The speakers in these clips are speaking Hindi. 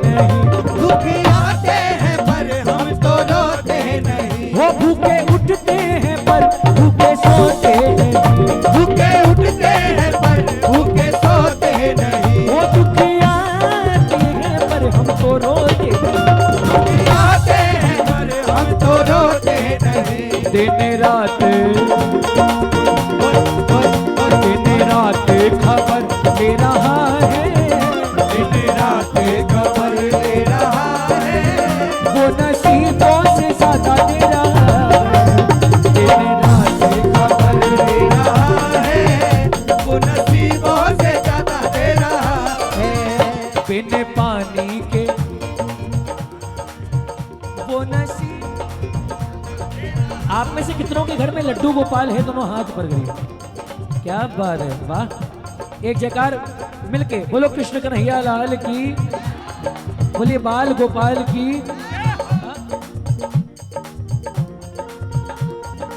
नहीं। दुखी आते हैं पर हम तो रोते नहीं। वो भूखे उठते हैं पर भूखे सोते नहीं। भूखे उठते हैं पर भूखे सोते नहीं। वो दुखी आते हैं पर हम तो रोते नहीं। दुखी आते हैं पर हम तो रोते नहीं। दिन रात दिन रात खबर ले रहा है। दिन रात खबर ले रहा है। वो नसीबों से ज्यादा दे रहा है। दिन रात खबर ले रहा है। वो नसीबों से ज्यादा दे रहा है। बिन पानी के वो नसीब। आप में से कितनों के घर में लड्डू गोपाल है? दोनों हाथ पर गए। क्या बात है, वाह। एक जयकार मिलके बोलो कृष्ण कन्हैया लाल की, बोलिए बाल गोपाल की।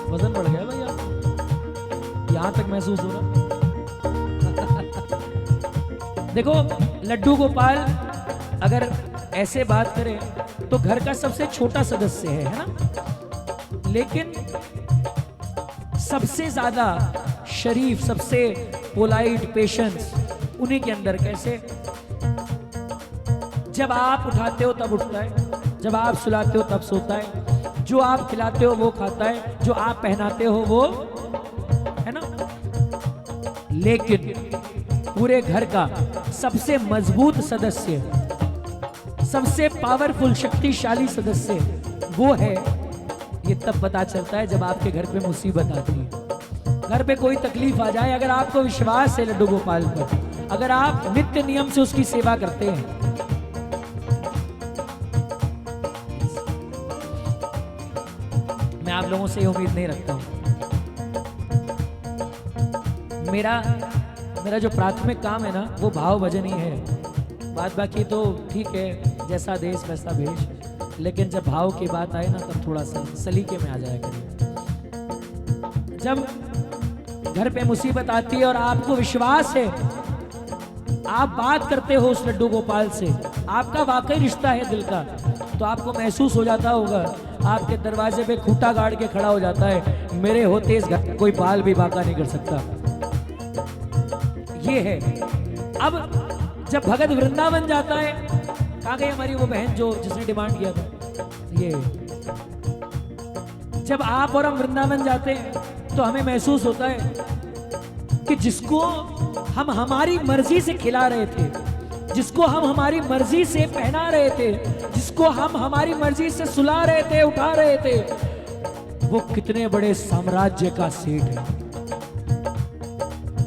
वजन बढ़ गया भैया, यहां तक महसूस हो रहा। देखो लड्डू गोपाल अगर ऐसे बात करें तो घर का सबसे छोटा सदस्य है ना, लेकिन सबसे ज्यादा शरीफ, सबसे पोलाइट, पेशेंस उन्हीं के अंदर। कैसे? जब आप उठाते हो तब उठता है, जब आप सुलाते हो तब सोता है, जो आप खिलाते हो वो खाता है, जो आप पहनाते हो वो, है ना। लेकिन पूरे घर का सबसे मजबूत सदस्य, सबसे पावरफुल, शक्तिशाली सदस्य वो है। ये तब पता चलता है जब आपके घर पे मुसीबत आती है, घर पे कोई तकलीफ आ जाए। अगर आपको विश्वास है लड्डू गोपाल पर, अगर आप नित्य नियम से उसकी सेवा करते हैं, मैं आप लोगों से ये उम्मीद नहीं रखता हूं। मेरा जो प्राथमिक काम है ना वो भाव भजन ही है। बात बाकी तो ठीक है, जैसा देश वैसा भेष, लेकिन जब भाव की बात आए ना तब थोड़ा सा सलीके में आ जाया करिए। जब घर पे मुसीबत आती है और आपको विश्वास है, आप बात करते हो उस लड्डू गोपाल से, आपका वाकई रिश्ता है दिल का, तो आपको महसूस हो जाता होगा, आपके दरवाजे पे खूंटा गाड़ के खड़ा हो जाता है, मेरे होते इस घर कोई बाल भी बाका नहीं कर सकता। ये है। अब जब भगत वृंदावन जाता है, कहाँ गई हमारी वो बहन जो जिसने डिमांड किया था, ये जब आप और हम वृंदावन जाते हैं तो हमें महसूस होता है कि जिसको हम हमारी मर्जी से खिला रहे थे, जिसको हम हमारी मर्जी से पहना रहे थे, जिसको हम हमारी मर्जी से सुला रहे थे, उठा रहे थे, वो कितने बड़े साम्राज्य का सेठ है।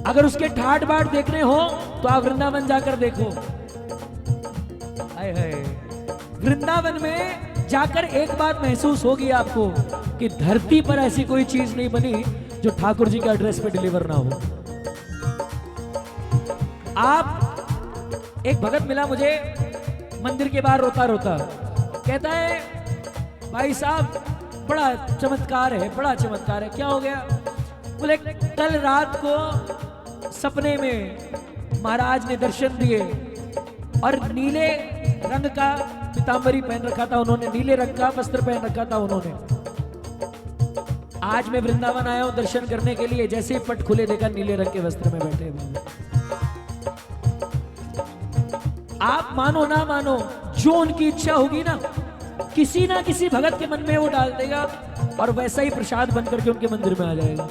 अगर उसके ठाट बाट देखने हो तो आप वृंदावन जाकर देखो। हाय हाय, वृंदावन में जाकर एक बात महसूस होगी आपको कि धरती पर ऐसी कोई चीज नहीं बनी जो ठाकुर जी के एड्रेस पे डिलीवर ना हो। आप, एक भगत मिला मुझे मंदिर के बाहर रोता रोता, कहता है भाई साहब बड़ा चमत्कार है, बड़ा चमत्कार है। क्या हो गया? बोले कल रात को सपने में महाराज ने दर्शन दिए और नीले रंग का पीतांबरी पहन रखा था उन्होंने, नीले रंग का वस्त्र पहन रखा था उन्होंने। आज मैं वृंदावन आया हूं दर्शन करने के लिए, जैसे ही पट खुले देखा नीले रंग के वस्त्र में बैठे हुए। आप मानो ना मानो, जो उनकी इच्छा होगी ना किसी भगत के मन में वो डाल देगा और वैसा ही प्रसाद बन करके उनके मंदिर में आ जाएगा।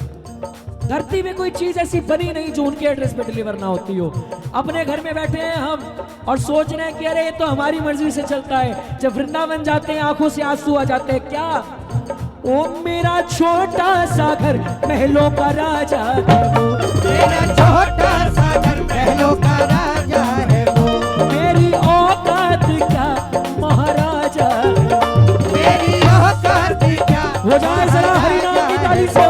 धरती में कोई चीज ऐसी बनी नहीं जो उनके एड्रेस पे डिलीवर ना होती हो। अपने घर में बैठे हैं हम और सोच रहे हैं कि अरे ये तो हमारी मर्जी से चलता है। जब वृंदावन जाते हैं आंखों से आंसू आ जाते हैं। क्या? ओ मेरा छोटा सा घर महलों का राजा है वो, मेरा छोटा सा घर महलों का राजा है वो, मेरी औकात का महाराजा है, मेरी औकात क्या। हो जाए जरा हरिनाम की ताली से।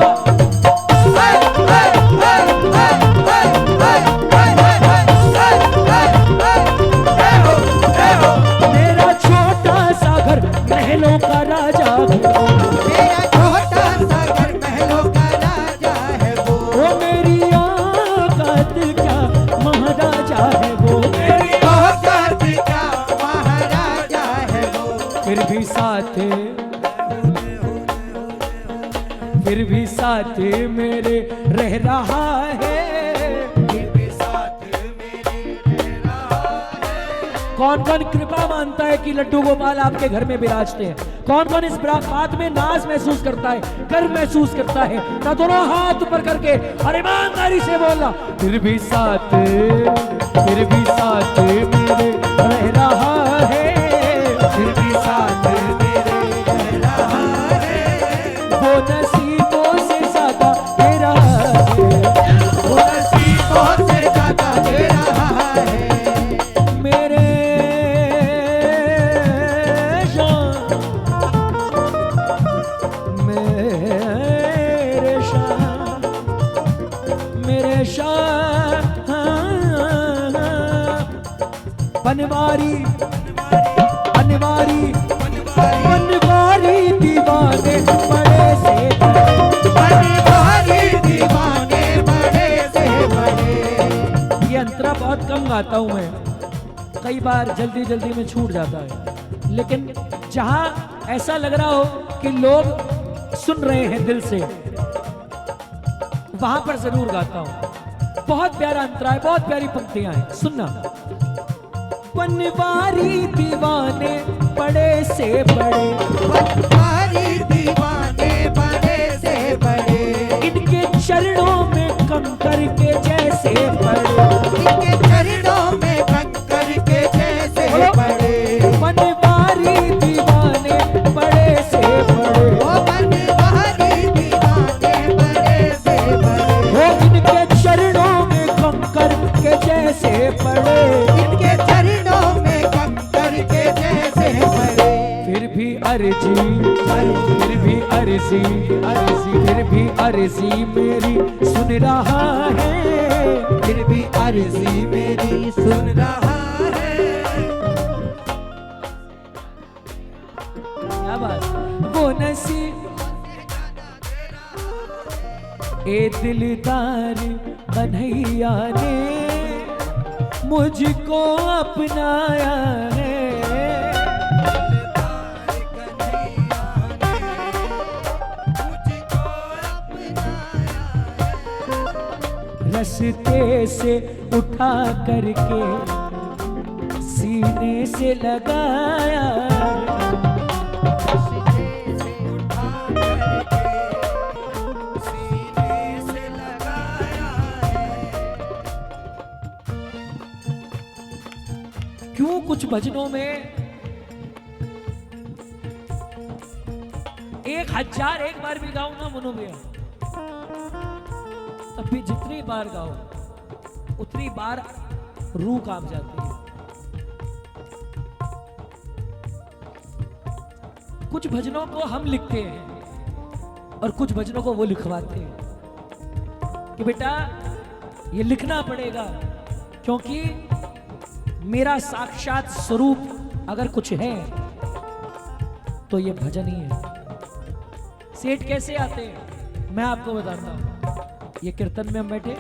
मेरा छोटा सा घर महलों का राजा, मेरा छोटा सा घर महलों का राजा है वो, मेरी औकात साथ मेरे रह रहा है। फिर भी साथ मेरे रह रहा है। कौन कौन कृपा मानता है कि लड्डू गोपाल आपके घर में विराजते हैं? कौन कौन इस बात में नाज महसूस करता है, गर्व महसूस करता है? ना दोनों हाथ ऊपर करके और ईमानदारी से बोलना, फिर भी साथ मेरे रह रहा है। फिर भी साथ मेरे रह रहा है। वो नसीबों से ज्यादा तेरा है। वो नसीबों से ज्यादा दे रहा है। मेरे बनवारी बनवारी बनवारी दीवाने बड़े से बनवारी दीवाने बड़े से बड़े। ये अंतरा बहुत कम गाता हूं मैं, कई बार जल्दी जल्दी में छूट जाता है, लेकिन जहां ऐसा लग रहा हो कि लोग सुन रहे हैं दिल से, वहां पर जरूर गाता हूं। बहुत प्यारा अंतरा है, बहुत प्यारी पंक्तियां हैं, सुनना। बनवारी दीवाने बड़े से बड़े, बनवारी दीवाने बड़े से बड़े। इनके चरणों में कंकर के जैसे पड़े। इनके चरणों में कंकर के जैसे बड़े। बनवारी दीवाने बड़े से बड़े, वो बनवारी दीवाने बड़े से बड़े। वो इनके चरणों में कंकर के जैसे पड़े। इनके चरणों में कंकर के जैसे बड़े। फिर भी अर्जी फिर भी अर्जी मेरी सुन रहा है। फिर भी अर्जी मेरी सुन रहा है। क्या बात, वो नसीब ए दिलदार कन्हैया ने मुझको अपनाया है। रस्ते से उठा करके सीने से लगाया। क्यों कुछ भजनों में 1001 बार भी गाऊं ना मनो भैया, तब भी जितनी बार गाओ उतनी बार रूह कांप जाती है। कुछ भजनों को हम लिखते हैं और कुछ भजनों को वो लिखवाते हैं कि बेटा ये लिखना पड़ेगा, क्योंकि मेरा साक्षात स्वरूप अगर कुछ है तो ये भजन ही है। सेठ कैसे आते हैं मैं आपको बताता हूं। ये कीर्तन में हम बैठे,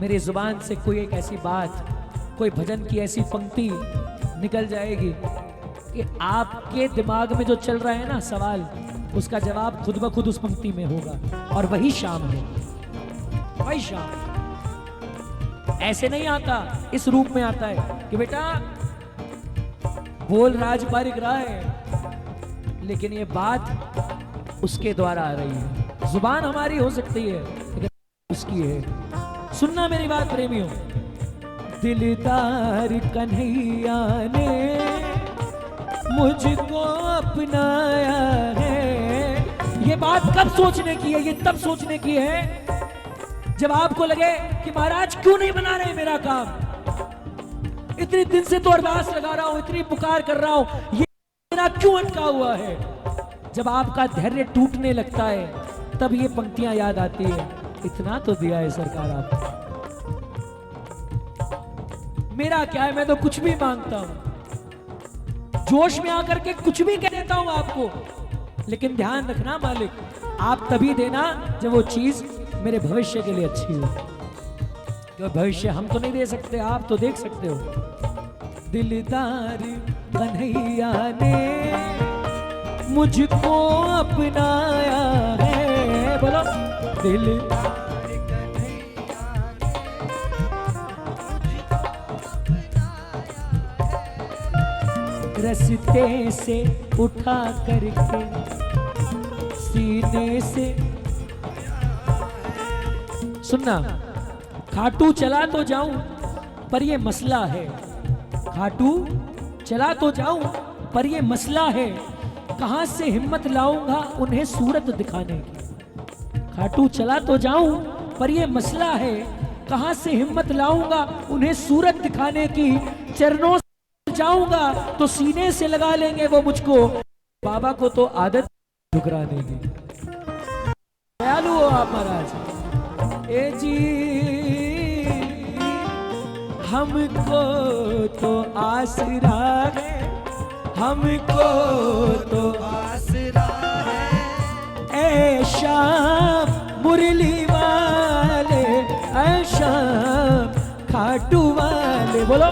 मेरी जुबान से कोई एक ऐसी बात, कोई भजन की ऐसी पंक्ति निकल जाएगी कि आपके दिमाग में जो चल रहा है ना सवाल, उसका जवाब खुद ब खुद उस पंक्ति में होगा। और वही शाम है, वही शाम ऐसे नहीं आता, इस रूप में आता है कि बेटा बोल राज बारिक रहा है, लेकिन ये बात उसके द्वारा आ रही है। जुबान हमारी हो सकती है लेकिन उसकी है। सुनना मेरी बात प्रेमियों, दिलदार कन्हैया ने मुझको अपनाया है। ये बात कब सोचने की है? ये तब सोचने की है जब आपको लगे कि महाराज क्यों नहीं बना रहे मेरा काम, इतने दिन से तो अरदास लगा रहा हूं, इतनी पुकार कर रहा हूं, ये मेरा क्यों अटका हुआ है। जब आपका धैर्य टूटने लगता है तब ये पंक्तियां याद आती है, इतना तो दिया है सरकार आपको, मेरा क्या है, मैं तो कुछ भी मांगता हूं, जोश में आकर के कुछ भी कह देता हूं आपको। लेकिन ध्यान रखना मालिक, आप तभी देना जब वो चीज मेरे भविष्य के लिए अच्छी हो। क्यों भविष्य हम तो नहीं दे सकते, आप तो देख सकते हो। दिलदार कन्हैया ने मुझको अपनाया है, बोलो दिल रस्ते से उठा करके सीने से। सुनना, खाटू चला तो जाऊं पर ये मसला है, खाटू चला तो जाऊं पर ये मसला है, कहां से हिम्मत लाऊंगा उन्हें सूरत दिखाने की। खाटू चला तो जाऊं पर ये मसला है, कहां से हिम्मत लाऊंगा उन्हें सूरत दिखाने की। चरणों से जाऊंगा तो सीने से लगा लेंगे वो मुझको, बाबा को तो आदत ठुकराने की। दयालु हो आप महाराज। ए जी हमको तो आसरा है, हमको तो आसरा है। ऐ शाम मुरली वाले, ऐ शाम खाटू वाले, बोलो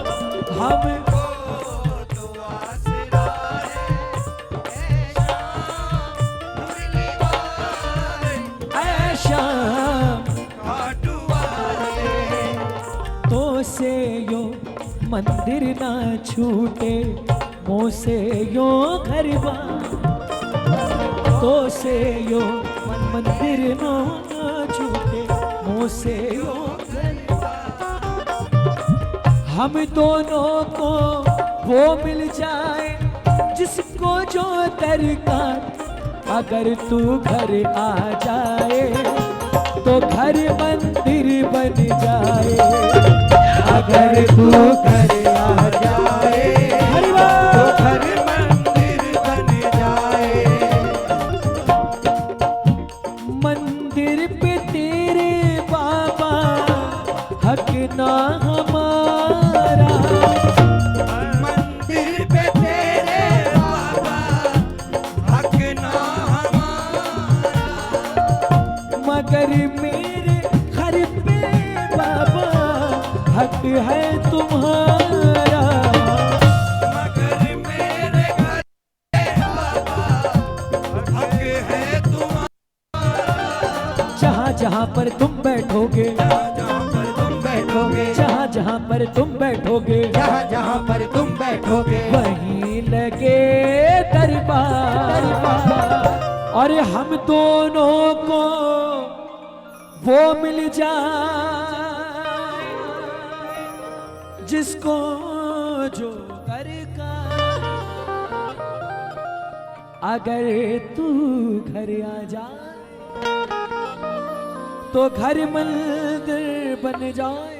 हम तो से यो मंदिर ना छूटे, मोह से यो घर तो से यो मंदिर ना छूटे, मोह से यो घर। हम दोनों को वो मिल जाए जिसको जो दरकार, अगर तू घर आ जाए तो घर मंदिर बन जाए, अगर तू घर आ जाए तो घर मंदिर बन जाए। मंदिर पे तेरे बाबा हक ना हमारा, मंदिर पे तेरे बाबा हक ना हमारा, मगर मेरे घर पे बाबा हक है तुम्हारा, मगर मेरे घर पे बाबा हक है तुम्हारा। जहाँ जहाँ पर तुम बैठोगे, जहाँ पर तुम बैठोगे, जहाँ जहाँ पर तुम बैठोगे, जहाँ जहाँ पर तुम बैठोगे, वहीं लगे दरबार। और हम दोनों को वो मिल जाए जिसको जो कर का, अगर तू घर आ जाए तो घर मंदिर बन जाए।